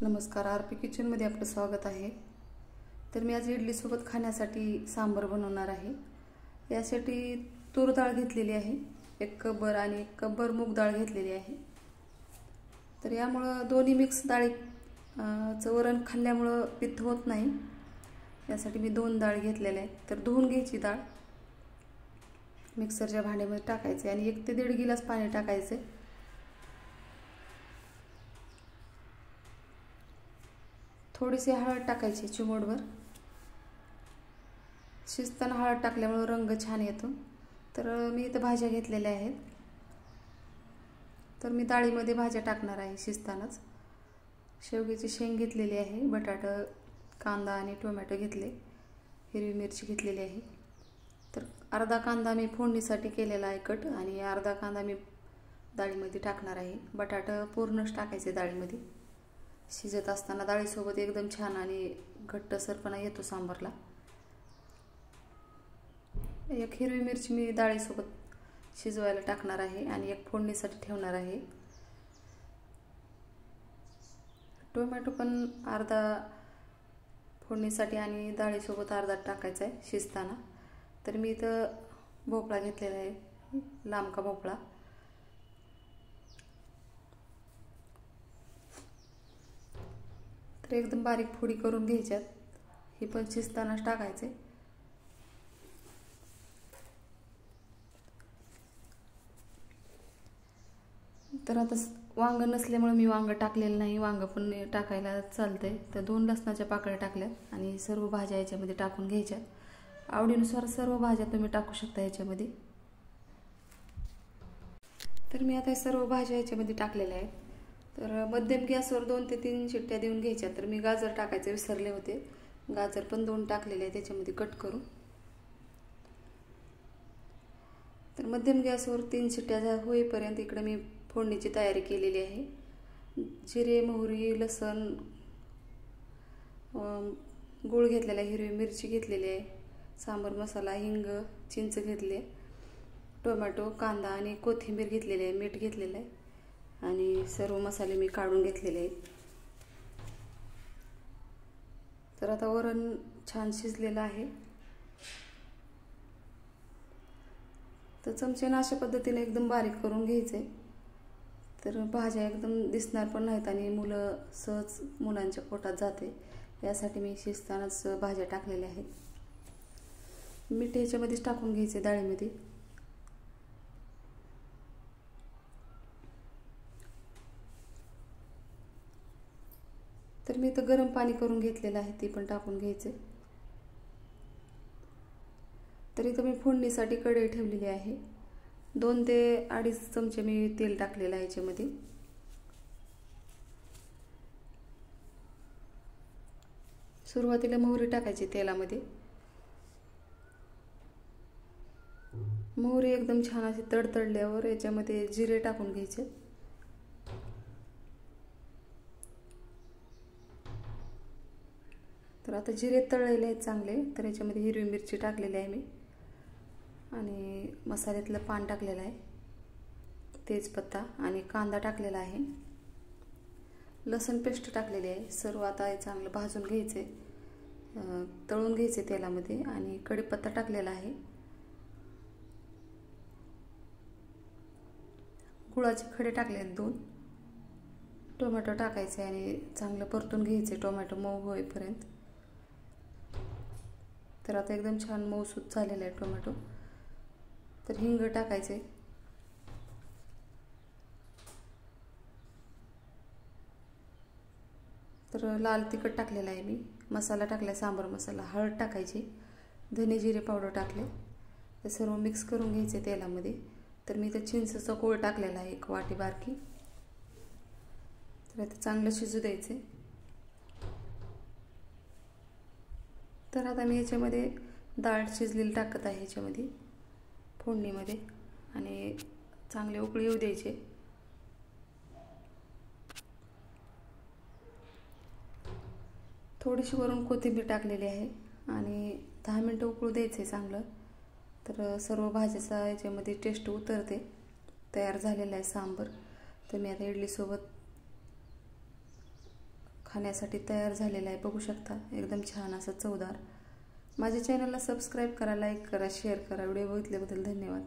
नमस्कार, आरपी किचनमध्ये आपलं स्वागत आहे। तर मी आज इडली सोबत खाण्यासाठी सांबार बनवणार आहे। यासाठी तूर डाळ घेतलेली आहे 1 कपभर आणि 1 कपभर मूग डाळ घेतलेली आहे। तर यामुळे दोन्ही मिक्स डाळीचं वरण खाल्ल्यामुळे पित्त होत नाही, यासाठी मी 2 डाळ घेतलेल्या आहेत। तर धुवून घ्यायची डाळ, मिक्सरच्या भांड्यामध्ये टाकायचे आणि 1 ते 1.5 गिलास पाणी टाकायचे। थोडीशी हळद टाकायची चिमूटभर। शिजताना हळद टाकल्यामुळे रंग छान येतो। तर मी इथे भाज्या घेतलेल्या आहेत, तर मी डाळीमध्ये भाज्या टाकणार आहे शिजतानाच। शेवग्याची शेंग घेतलेली आहे, बटाटा, कांदा आणि टोमॅटो घेतले, हिरवी मिरची घेतलेली आहे। तर अर्धा कांदा मी फोडणीसाठी केलेला आहे कट, आणि अर्धा कांदा मी डाळीमध्ये टाकणार आहे। बटाटा पूर्णच टाकायचे डाळीमध्ये। शिजत असताना डाळीसोबत एकदम छान आणि घट्टसरपणा येतो सांबारला। 1 हिरवी मिरची मी डाळीसोबत शिजवायला टाकणार आहे आणि 1 फोडणीसाठी ठेवणार आहे। टोमॅटो पण अर्धा फोडणीसाठी आणि डाळीसोबत अर्धा टाकायचा आहे शिजताना। तर मी इथं भोपळा घेतलेला आहे, लांबका भोपळा। तर एकदम बारीक फोडी करून घ्यायच्यात, हे पण शिजतानाच टाकायचे। तर आता वांग नसल्यामुळे मी वांग टाकलेलं नाही, वांग पण टाकायला चालतंय। तर 2 लसणाच्या पाकळ्या टाकल्यात आणि सर्व भाज्या याच्यामध्ये टाकून घ्यायच्या। आवडीनुसार सर्व भाज्या तुम्ही टाकू शकता याच्यामध्ये। तर मी आता सर्व भाज्या याच्यामध्ये टाकलेल्या आहेत। तर मध्यम गॅसवर 2 ते 3 शिट्ट्या देऊन घ्यायच्या। तर मी गाजर टाकायचे विसरले होते, गाजर पण 2 टाकलेले आहेत त्याच्यामध्ये कट करून। तर मध्यम गॅसवर 3 शिट्ट्या होईपर्यंत इकडे मी फोडणीची तयारी केलेली आहे। जिरे, मोहरी, लसूण, गूळ घेतलेला आहे, हिरवी मिरची घेतलेली आहे, सांबार मसाला, हिंग, चिंच घेतले, टोमॅटो, कांदा आणि कोथिंबीर घेतलेली आहे, मीठ घेतलेलं आहे आणि सर्व मसाले मी काढून घेतलेले आहेत। तर आता वरण छान शिजलेलं आहे। तर चमच्याने अशा पद्धतीने एकदम बारीक करून घ्यायचे, तर भाज्या एकदम दिसणार पण नाहीत आणि मुलं सहज मुलांच्या पोटात जाते, यासाठी मी शिजतानाच भाज्या टाकलेल्या आहेत। मीठ याच्यामध्येच टाकून घ्यायचे डाळीमध्ये। तर मी इथं गरम पाणी करून घेतलेलं आहे, ते पण टाकून घ्यायचे। तर इथं मी फोडणीसाठी कढई ठेवलेली आहे, 2 ते 2.5 चमचे मी तेल टाकलेलं आहे याच्यामध्ये। सुरुवातीला मोहरी टाकायची तेलामध्ये। मोहरी एकदम छान अशी तडतडल्यावर याच्यामध्ये जिरे टाकून घ्यायचे। तर आता जिरे तळलेले आहेत चांगले, तर याच्यामध्ये हिरवी मिरची टाकलेली आहे मी आणि मसाल्यातलं पान टाकलेलं आहे, तेजपत्ता आणि कांदा टाकलेला आहे, लसूण पेस्ट टाकलेली आहे। सर्व आता हे चांगलं भाजून घ्यायचे, तळून घ्यायचे तेलामध्ये आणि कढीपत्ता टाकलेला आहे। गुळाचे खडे टाकले आहेत 2, टोमॅटो टाकायचे आणि चांगलं परतून घ्यायचे टोमॅटो मऊ होईपर्यंत। तर आता एकदम छान मऊसूत झालेला आहे टोमॅटो। तर हिंग टाकायचे, तर लाल तिखट टाकलेला आहे मी, मसाला टाकला सांबार मसाला, हळद टाकायची, धने जिरे पावडर टाकले, ते सर्व मिक्स करून घ्यायचे तेलामध्ये। तर मी इथे चिंचेचा कोळ टाकलेला आहे 1 वाटी बारकी। तर आता चांगलं शिजू द्यायचे। तर आता मी याच्यामध्ये डाळ शिजलेली टाकत आहे याच्यामध्ये फोडणीमध्ये आणि चांगले उकळी येऊ द्यायचे। थोडीशी वरून कोथिंबीर टाकलेली आहे आणि 10 मिनिटं उकळू द्यायचे चांगलं। तर सर्व भाज्याचा याच्यामध्ये टेस्ट उतरते, तयार झालेला आहे सांबार। तर मी आता इडली सोबत खाण्यासाठी तयार झालेला आहे, बघू शकता एकदम छान असं चवदार। माझ्या चॅनलला सबस्क्राईब करा, लाईक करा, शेअर करा। व्हिडिओ बघितल्याबद्दल धन्यवाद।